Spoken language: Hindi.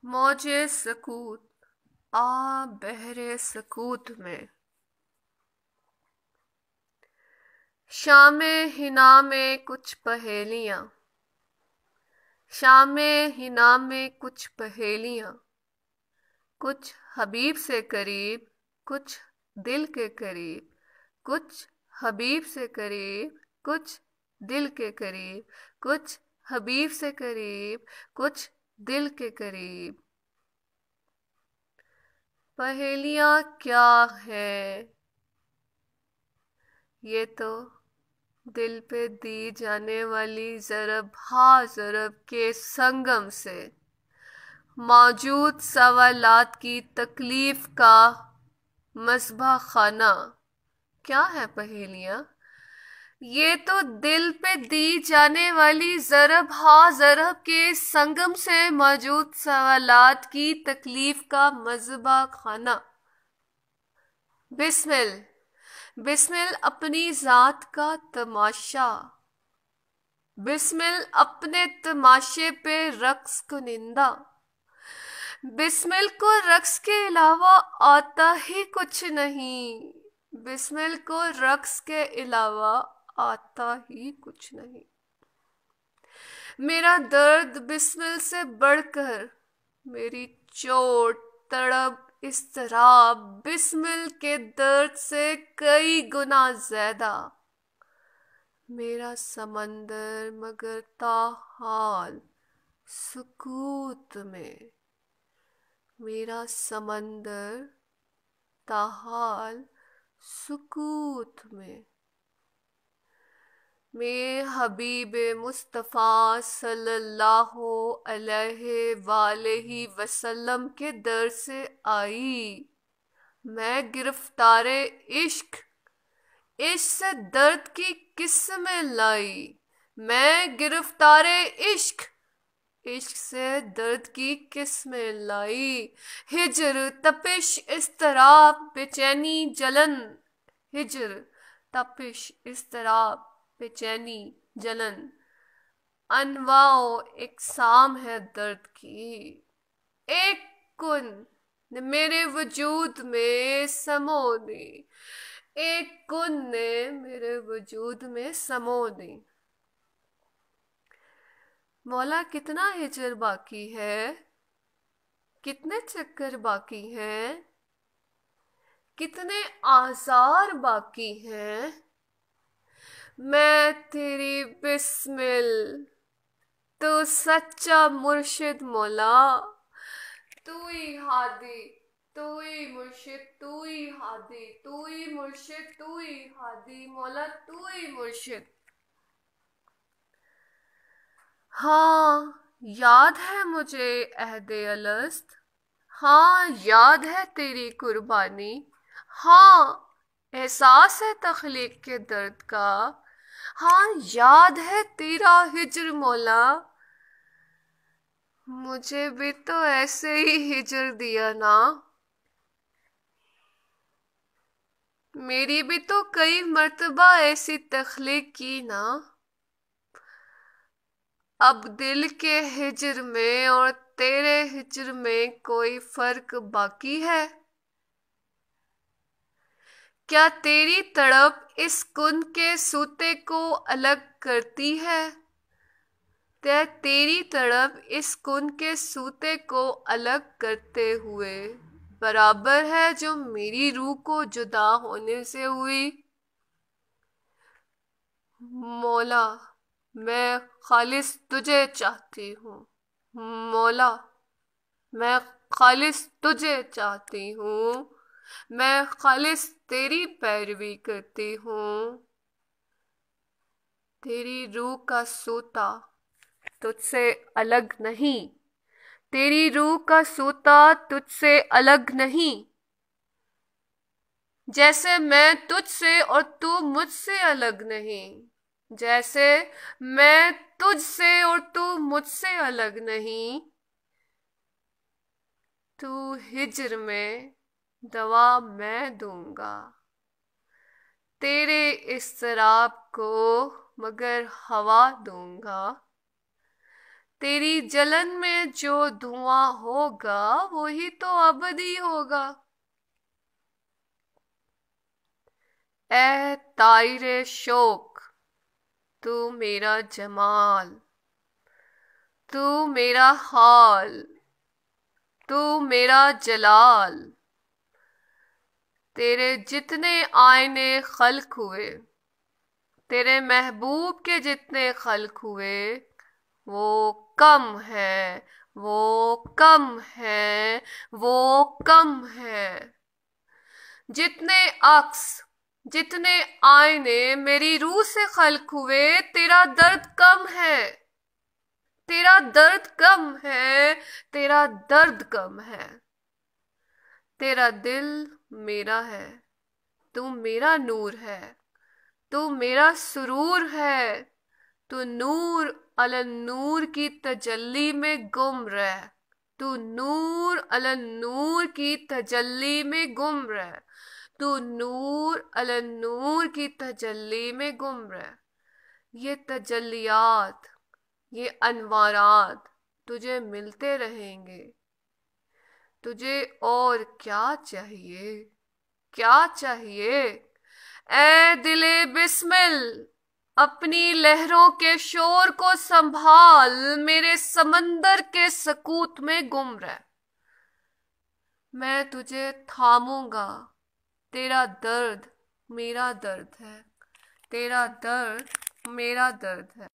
मौजे सकूत आ बहरे सकूत में शामे हिना में कुछ पहेलियां। शामे हिना में कुछ पहेलियां, कुछ हबीब से करीब, कुछ दिल के करीब। कुछ हबीब से करीब, कुछ दिल के करीब। कुछ हबीब से करीब, कुछ दिल के करीब। पहेलियां क्या है? ये तो दिल पे दी जाने वाली ज़रब हा ज़रब के संगम से मौजूद सवालात की तकलीफ का मस्बह खाना। क्या है पहेलियां? ये तो दिल पे दी जाने वाली ज़रब हा ज़रब के संगम से मौजूद सवालात की तकलीफ का मस्बह खाना। बिस्मिल बिस्मिल अपनी जात का तमाशा। बिस्मिल अपने तमाशे पे रक्स कुनिंदा। बिस्मिल को रक्स के अलावा आता ही कुछ नहीं। बिस्मिल को रक्स के अलावा आता ही कुछ नहीं। मेरा दर्द बिस्मिल से बढ़कर, मेरी चोट तड़प इस्तराब बिस्मिल के दर्द से कई गुना ज्यादा। मेरा समंदर मगर ताहाल सुकूत में। मेरा समंदर ताहाल सुकूत में। मैं हबीब मुस्तफ़ा सल्लल्लाहु अलैहि वसल्लम के दर से आई। मैं गिरफ्तारे इश्क, इश्क से दर्द की किस्में लाई। मैं गिरफ्तारे इश्क, इश्क से दर्द की किस्में लाई। हिजर तपिश इस्तराब बेचैनी जलन। हिजर तपिश इस्तराब बेचैनी जलन। अनवाओ इकसाम है दर्द की। एक कुन ने मेरे वजूद में समो दी। एक कुन ने मेरे वजूद में समो दी। मौला कितना हिजर बाकी है? कितने चक्कर बाकी हैं? कितने आज़ार बाकी हैं? मैं तेरी बिस्मिल, तू सच्चा मुर्शिद मौला। तू ही हादी, तू ही मुर्शिद, तू ही हादी, तू ही मुर्शिद, तू ही हादी मौला, तू ही मुर्शिद। हाँ, याद है मुझे अहदे अलस्त। हाँ, याद है तेरी कुर्बानी। हाँ, एहसास है तख्लीक के दर्द का। हाँ, याद है तेरा हिजर मौला। मुझे भी तो ऐसे ही हिजर दिया ना। मेरी भी तो कई मर्तबा ऐसी तख्लीक की ना। अब दिल के हिजर में और तेरे हिजर में कोई फर्क बाकी है? क्या तेरी तड़प इस कुन के सूते को अलग करती है? क्या तेरी तड़प इस कुन के सूते को अलग करते हुए बराबर है जो मेरी रूह को जुदा होने से हुई? मौला, मैं खालिस तुझे चाहती हूँ। मौला, मैं खालिस तुझे चाहती हूँ। मैं खालिस तेरी पैरवी करती हूँ। तेरी रूह का सूता तुझसे अलग नहीं। तेरी रूह का सूता तुझसे अलग नहीं। जैसे मैं तुझसे और तू मुझसे अलग नहीं। जैसे मैं तुझसे और तू मुझसे अलग नहीं। तू हिज्र में दवा मैं दूंगा तेरे इस्तराब को, मगर हवा दूंगा। तेरी जलन में जो धुआं होगा वही तो अबदी होगा। ए ताइरे शोक, तू मेरा जमाल, तू मेरा हाल, तू मेरा जलाल। तेरे जितने आईने खल्क हुए, तेरे महबूब के जितने खल्क हुए, वो कम है, वो कम है, वो कम है। जितने अक्स, जितने आईने मेरी रूह से खल्क हुए, तेरा दर्द कम है, तेरा दर्द कम है, तेरा दर्द कम है। तेरा दिल मेरा है, तू मेरा नूर है, तू मेरा सुरूर है। तू नूर अलन नूर की तजल्ली में गुम रह, तू नूर अलन नूर की तजल्ली में गुम रह, तू नूर अलन नूर की तजल्ली में गुम रह। ये तजल्लियात, ये अनवारात तुझे मिलते रहेंगे। तुझे और क्या चाहिए, क्या चाहिए? ए दिले बिस्मिल, अपनी लहरों के शोर को संभाल, मेरे समंदर के सकूत में गुम रह। मैं तुझे थामूंगा, तेरा दर्द मेरा दर्द है, तेरा दर्द मेरा दर्द है।